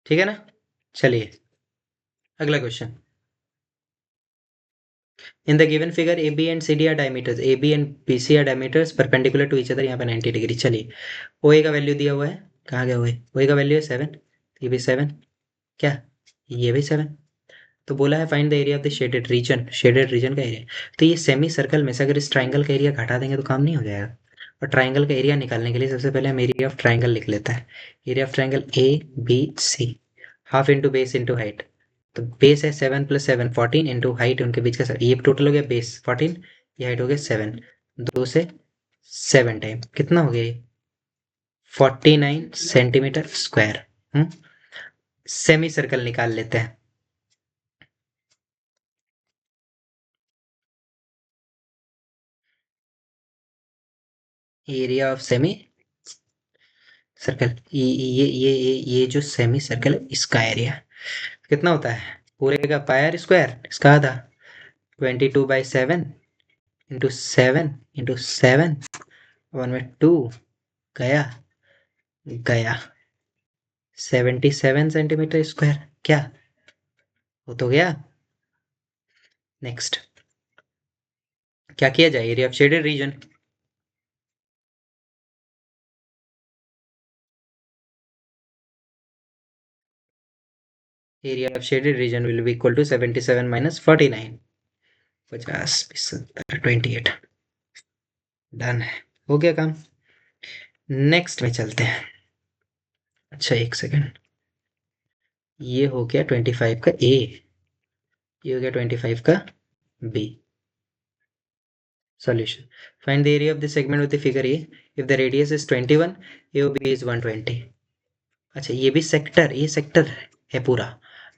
Speaker 1: ठीक है ना, चलिए अगला question. In the given figure A B and C D are diameters, A B and B C are diameters perpendicular to each other, यहाँ पे 90 डिग्री। चलिए ओ ए का वैल्यू दिया हुआ है, कहाँ गया ओ ए का वैल्यू है 7, ये भी 7, क्या ये भी 7। तो बोला है find the area of the shaded region, shaded region का एरिया। तो ये सेमी सर्कल में से अगर इस ट्राइंगल का एरिया घटा देंगे तो काम नहीं हो जाएगा, और ट्राइंगल का एरिया निकालने के लिए सबसे पहले हम एरिया ऑफ ट्राइंगल लिख लेते हैं। Area of triangle A B C, half into base into height, तो बेस है 7 + 7 14 इंटू हाइट उनके बीच का ये टोटल हो गया बेस 14, ये हाइट हो गया 7, 2 से 7 टाइम कितना हो गया ये 49 सेंटीमीटर स्क्वायर। सेमी सर्कल निकाल लेते हैं। एरिया ऑफ सेमी सर्कल, ये जो सेमी सर्कल है इसका एरिया कितना होता है, पूरे का पायर स्क्वायर इसका आधा, 22/7 इंटू 7 वन में 2 गया गया 77 सेंटीमीटर स्क्वायर, क्या हो तो गया। नेक्स्ट क्या किया जाए, area of shaded region. Area of shaded region will be equal to 77 minus 49, 50 70 28, done है, हो गया काम। नेक्स्ट में चलते हैं। अच्छा एक सेकेंड, ये हो गया 25 का ए, ये हो गया 25 का B. Solution, find the area of the segment with the figure A if the radius is 21, AOB is 120। अच्छा ये भी सेक्टर, ये सेक्टर है पूरा,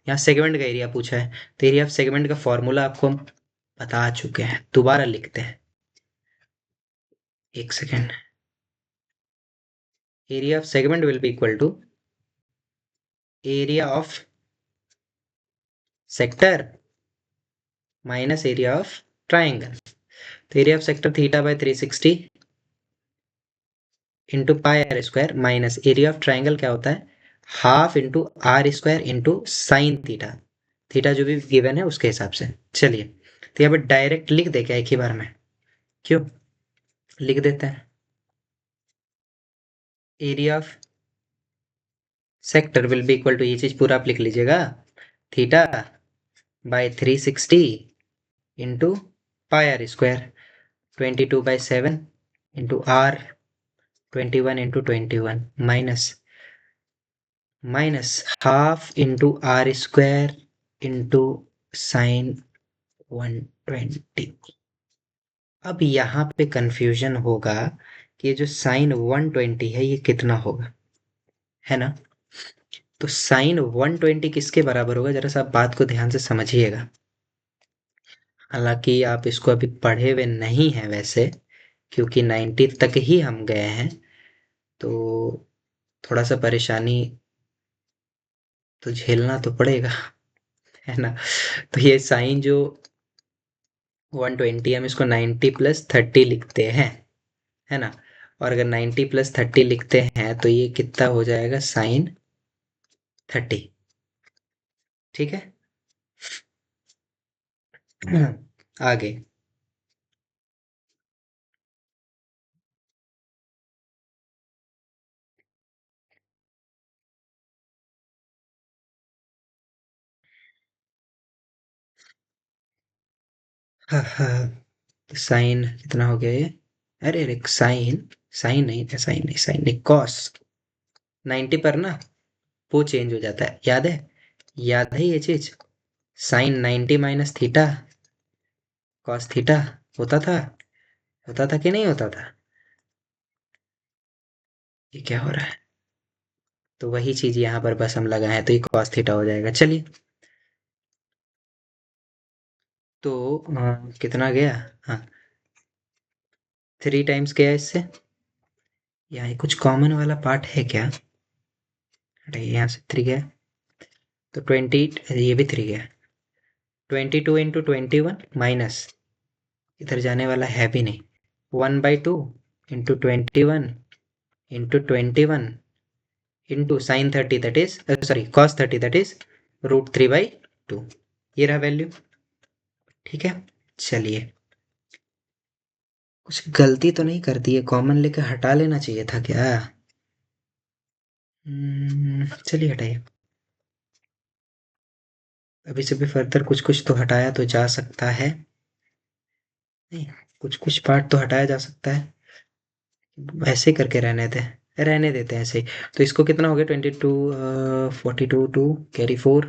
Speaker 1: यहाँ सेगमेंट का एरिया पूछा है, तो एरिया ऑफ सेगमेंट का फॉर्मूला आपको हम बता चुके हैं, दोबारा लिखते हैं। एक second, area of segment will be equal to area of sector minus area of triangle. तो area of sector theta by 360 into pi R square minus area of triangle क्या होता है, half into R square into sine theta, theta जो भी given है उसके हिसाब से। चलिए तो यहाँ पर डायरेक्ट लिख दे क्या एक ही बार में, क्यों, लिख देते हैं। Area of sector will be equal to, ये चीज पूरा आप लिख लीजिएगा, theta by 360 into pi R square, 22/7 into R 21 into 21 minus half into R square into sine 120। अब यहाँ पे कंफ्यूजन होगा कि ये जो साइन 120 है ये कितना होगा, है ना। तो साइन 120 किसके बराबर होगा, जरा सा आप बात को ध्यान से समझिएगा। हालांकि आप इसको अभी पढ़े हुए नहीं हैं वैसे, क्योंकि 90 तक ही हम गए हैं, तो थोड़ा सा परेशानी तो झेलना तो पड़ेगा, है ना। तो ये साइन जो 120 हम इसको 90 + 30 लिखते हैं, है ना। और अगर 90 + 30 लिखते हैं तो ये कितना हो जाएगा साइन 30। ठीक है, आगे साइन कितना हो गया ये? अरे अरे साइन, साइन नहीं कॉस 90 पर ना वो चेंज हो जाता है, याद है? याद है ये चीज? Sine 90 minus theta cos theta होता था, होता था कि नहीं होता था? ये क्या हो रहा है? तो वही चीज यहाँ पर बस हम लगाए हैं, तो ये कॉस थीटा हो जाएगा। चलिए, तो कितना गया? हाँ, 3 टाइम्स गया इससे। यहाँ ये कुछ कॉमन वाला पार्ट है क्या? हटाइए, यहाँ से 3 गया तो 20, ये भी 3 गया। 22 इंटू 21 माइनस, इधर जाने वाला है भी नहीं, 1/2 into 21 into 21 into sine 30 that is sorry cos 30 that is √3/2। ये रहा वैल्यू। ठीक है, चलिए, कुछ गलती तो नहीं कर दी है? कॉमन लेकर हटा लेना चाहिए था क्या? चलिए हटाइए। अभी से भी फर्दर कुछ कुछ तो हटाया तो जा सकता है। नहीं, कुछ कुछ पार्ट तो हटाया जा सकता है। ऐसे करके रहने देते हैं ऐसे ही। तो इसको कितना हो गया? 22 42 टू कैरी 4,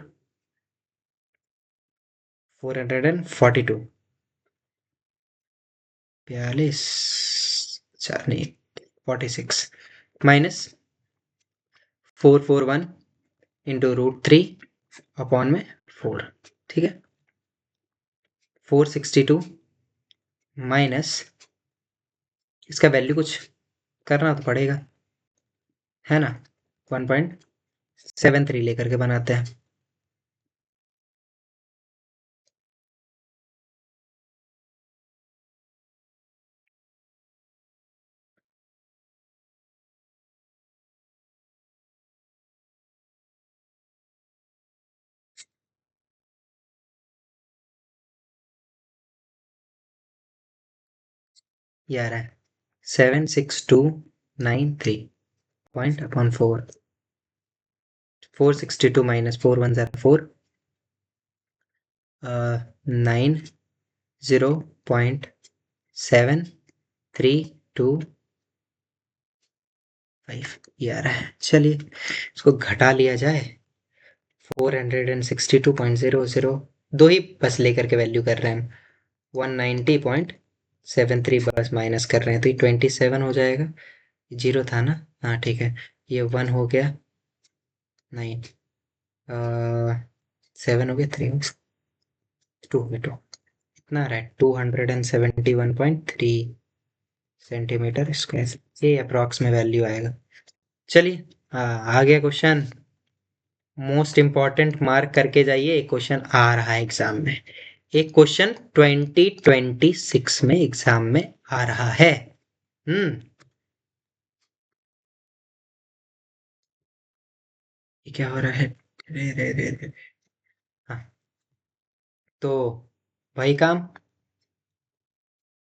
Speaker 1: 442, 42, चार नहीं, 46 माइनस 441 इंटू √3 अपॉन में 4। ठीक है, 462 माइनस, इसका वैल्यू कुछ करना तो पड़ेगा, है ना? 1.73 लेकर के बनाते हैं। ये आ रहा है 76293 पॉइंट अपॉन 4। 462 माइनस 4 1 4, 90.732 ये आ रहा है। चलिए, इसको घटा लिया जाए। 462.00, दो ही बस लेकर के वैल्यू कर रहे हैं हम। 190.73 बस माइनस कर रहे हैं, तो ये 27 हो जाएगा। जीरो था ना? हाँ ठीक है, ये 1 हो गया, 9, 7 हो गया, 3, 2 हो गया, 2। कितना आ रहा है? 271.3 सेंटीमीटर स्क्वायर। ये अप्रॉक्स में वैल्यू आएगा। चलिए, हाँ आ गया क्वेश्चन। मोस्ट इम्पॉर्टेंट मार्क करके जाइए, एक क्वेश्चन आ रहा है एग्जाम में। एक क्वेश्चन 2026 में एग्जाम में आ रहा है। हम्म, ये क्या हो रहा है? रे रे रे रे। हाँ, तो वही काम,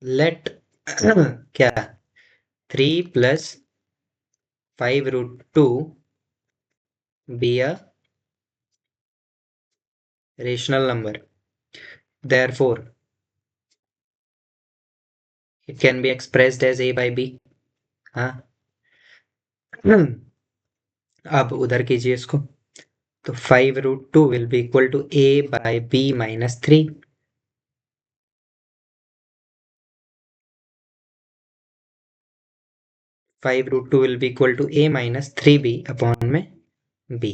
Speaker 1: लेट क्या, 3 + 5√2 be a rational number, therefore it can be expressed as a by b। हाँ, अब उधर कीजिए इसको, तो 5√2 will be equal to a/b - 3। 5√2 will be equal to a - 3b upon में b।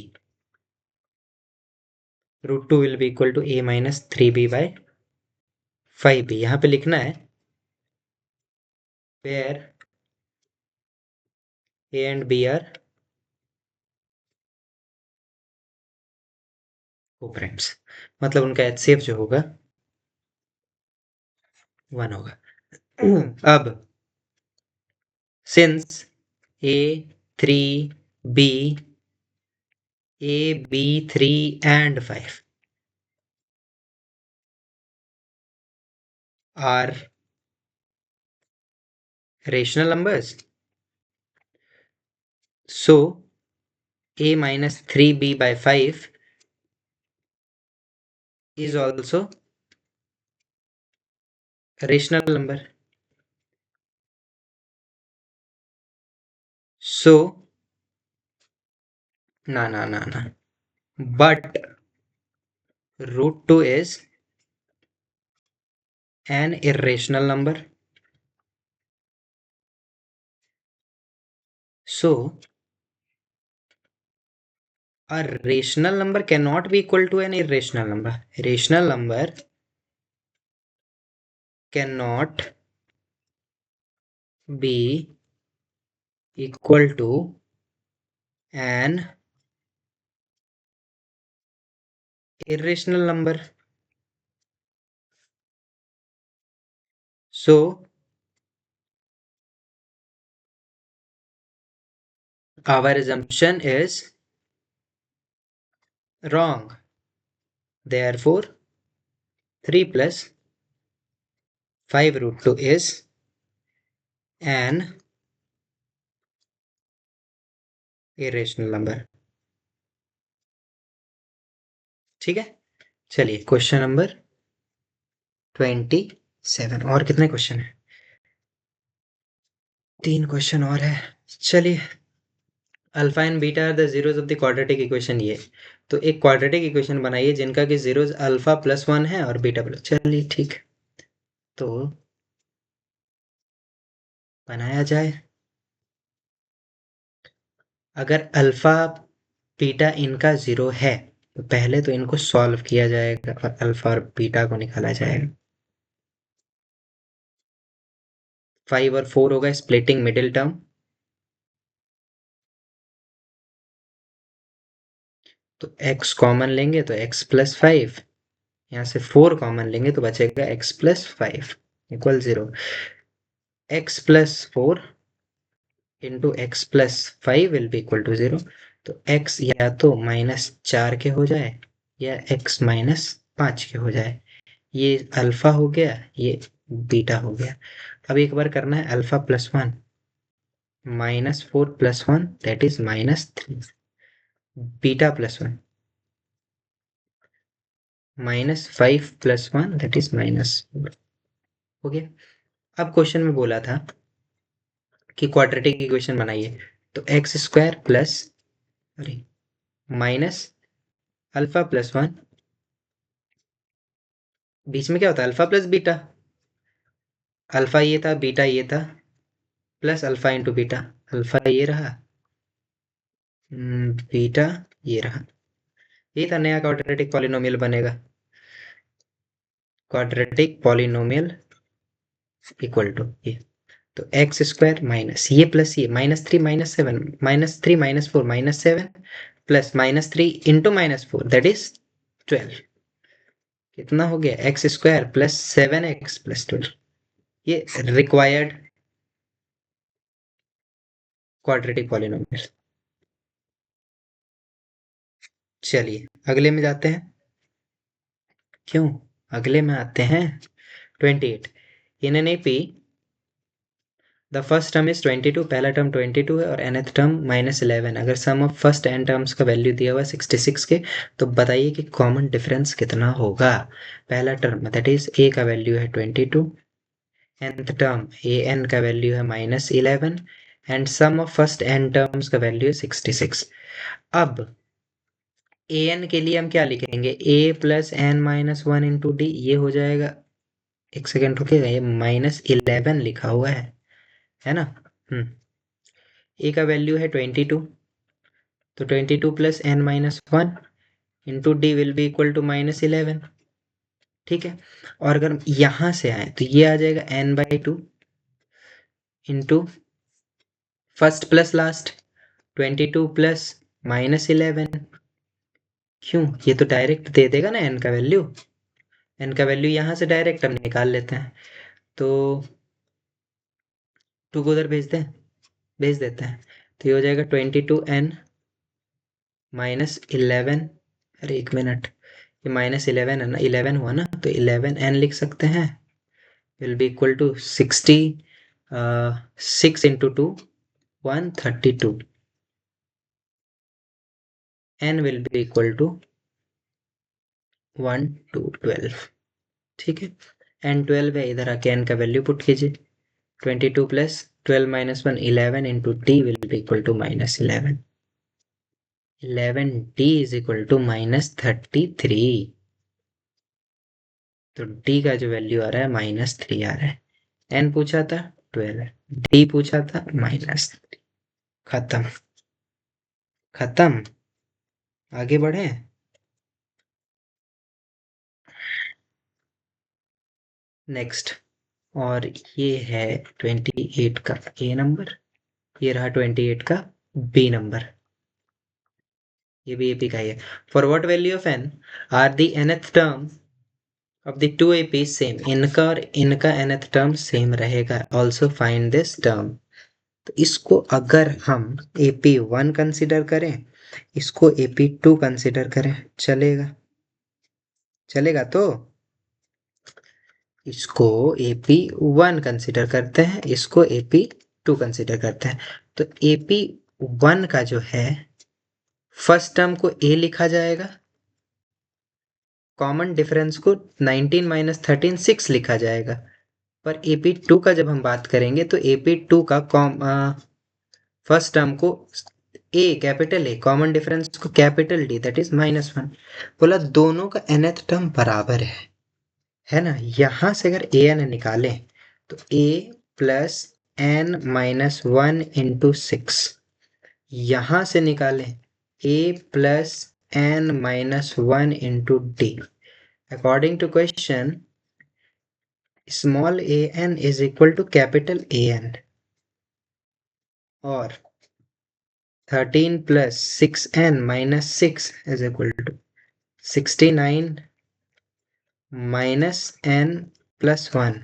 Speaker 1: √2 will be equal to a - 3b/5b। यहाँ पे लिखना है where a and b are coprimes, मतलब उनका HCF जो होगा 1 होगा। अब since a 3 b a b 3 and 5 are rational numbers, so a - 3b/5 is also rational number. So ना ना ना ना, but √2 is an irrational number. So a rational number cannot be equal to an irrational number. Rational number cannot be equal to an irrational number. So our assumption is wrong. Therefore 3 plus 5 √2 is an irrational number. ठीक है, चलिए question number 27। और कितने question है? 3 question और है। चलिए, alpha and beta are the zeros of the quadratic equation. ये तो एक क्वाड्रेटिक इक्वेशन बनाइए जिनका कि जीरोज अल्फा +1 है और बीटा प्लस। चलिए ठीक, तो बनाया जाए। अगर अल्फा बीटा इनका 0 है तो पहले तो इनको सॉल्व किया जाएगा और अल्फा और बीटा को निकाला जाएगा। 5 और 4 होगा स्प्लिटिंग मिडिल टर्म, तो x कॉमन लेंगे तो x + 5, यहाँ से 4 कॉमन लेंगे तो बचेगा x + 5 = 0। x + 4 into x + 5 will be equal to 0। तो x या तो -4 के हो जाए या x -5 के हो जाए। ये अल्फा हो गया, ये बीटा हो गया। अब एक बार करना है alpha +1, -4 + 1 that is -3, beta +1 -5 + 1 that is -4 हो गया। अब क्वेश्चन में बोला था कि क्वाड्रेटिक इक्वेशन बनाइए, तो x² प्लस, अरे, माइनस अल्फा +1, बीच में क्या होता है अल्फा प्लस बीटा, अल्फा ये था बीटा ये था, plus alpha into beta, alpha ये रहा, बीटा ये रहा। ये था नया क्वाड्रेटिक पॉलिनोमियल बनेगा, क्वाड्रेटिक पॉलिनोमियल इक्वल टू ये। तो x² माइनस ये प्लस ये -3 -7 -3 -4 -7 प्लस -3 इंटू -4 दैट इज 12। कितना हो गया x² प्लस 7x प्लस 12, ये रिक्वायर्ड क्वाड्रेटिक पॉलिनोमियल। चलिए अगले में जाते हैं। क्यों, अगले में आते हैं 28। In an AP the first term is 22, पहला टर्म 22 है और nth टर्म -11। अगर सम ऑफ फर्स्ट n टर्म्स का वैल्यू दिया हुआ है 66 के, तो बताइए कि कॉमन डिफरेंस कितना होगा। पहला टर्म दैट इज a का वैल्यू है 22, nth टर्म an का वैल्यू है -11 and sum of first n terms का वैल्यू है 66। अब an के लिए हम क्या लिखेंगे, a + n-1 इंटू डी, ये हो जाएगा, एक सेकेंड रुकिएगा, ये -11 लिखा हुआ है ना। a का वैल्यू है 22, तो 22 + n-1 into D will be equal to -11। ठीक है, और अगर हम यहाँ से आए तो ये आ जाएगा n/2 into first plus last 22 + -11। क्यों, ये तो डायरेक्ट दे देगा ना n का वैल्यू, n का वैल्यू यहाँ से डायरेक्ट हम निकाल लेते हैं, तो 2 को उधर भेज देते हैं, तो ये हो जाएगा 22n -11। अरे एक मिनट, ये -11 है ना, 11 हुआ ना, तो 11n लिख सकते हैं, will be equal to 60, 6 into 2 132, n will be equal to 1 to 12। ठीक है, n 12 है, इधर आके n का वैल्यू पुट कीजिए। 22 plus 12 minus 1 11 into D will be equal to minus 11। 11d is equal to minus 33। तो d का जो वैल्यू आ रहा है -3 आ रहा है। n पूछा था 12, d पूछा था -3। खत्म। खत्म। आगे बढ़े। नेक्स्ट। और ये है 28 का ए नंबर, ये रहा 28 का बी नंबर, ये भी एपी का ही है। For what value of N are the nth term of the two AP same, इनका और इनका nth टर्म सेम रहेगा। Also find this term. तो इसको अगर हम AP1 कंसिडर करें, इसको AP2 कंसिडर करें, चलेगा? चलेगा तो इसको AP1 कंसिडर करते हैं, इसको AP2 कंसिडर करते हैं। तो AP1 का जो है फर्स्ट टर्म को A लिखा जाएगा, कॉमन डिफरेंस को 19 माइनस 13 6 लिखा जाएगा। पर AP2 का जब हम बात करेंगे तो AP2 का फर्स्ट टर्म को ए कैपिटल ए, कॉमन डिफरेंस को कैपिटल डी, दैट इज -1। बोला दोनों का nth टर्म बराबर है ना? यहां से अगर ए एन निकालें तो a plus n minus 1 into 6, यहां से निकालें a plus n minus 1 into D. According to question small a n is equal to capital A n, और 13 plus 6n minus 6 is equal to 69 minus n plus 1।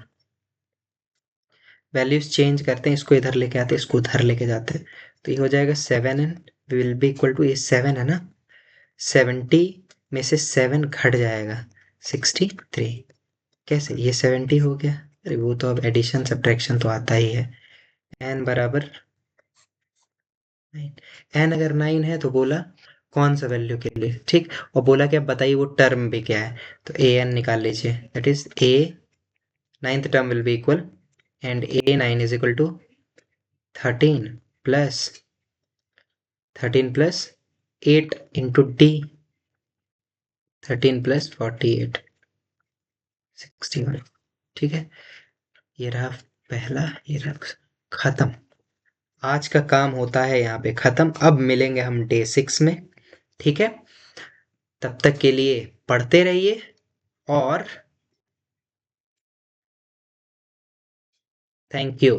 Speaker 1: Values change करते हैं, इसको इधर लेके आते हैं, इसको उधर लेके जाते हैं, तो ये हो जाएगा 7n will be equal to, ये 7 है ना, 70 में से 7 घट जाएगा 63। कैसे? ये 70 हो गया। अरे वो तो अब एडिशन सब्ट्रैक्शन तो आता ही है। n बराबर 9। n अगर 9 है तो बोला कौन सा वैल्यू के लिए, ठीक। और बोला कि अब बताइए वो टर्म भी क्या है, तो ए एन निकाल लीजिए, that is A ninth term will be equal, and A 9 is equal to 13 plus 8 into D, 13 plus 48 61। ठीक है, ये रहा पहला, ये रहा खत्म। आज का काम होता है यहाँ पे खत्म। अब मिलेंगे हम डे 6 में, ठीक है। तब तक के लिए पढ़ते रहिए, और थैंक यू।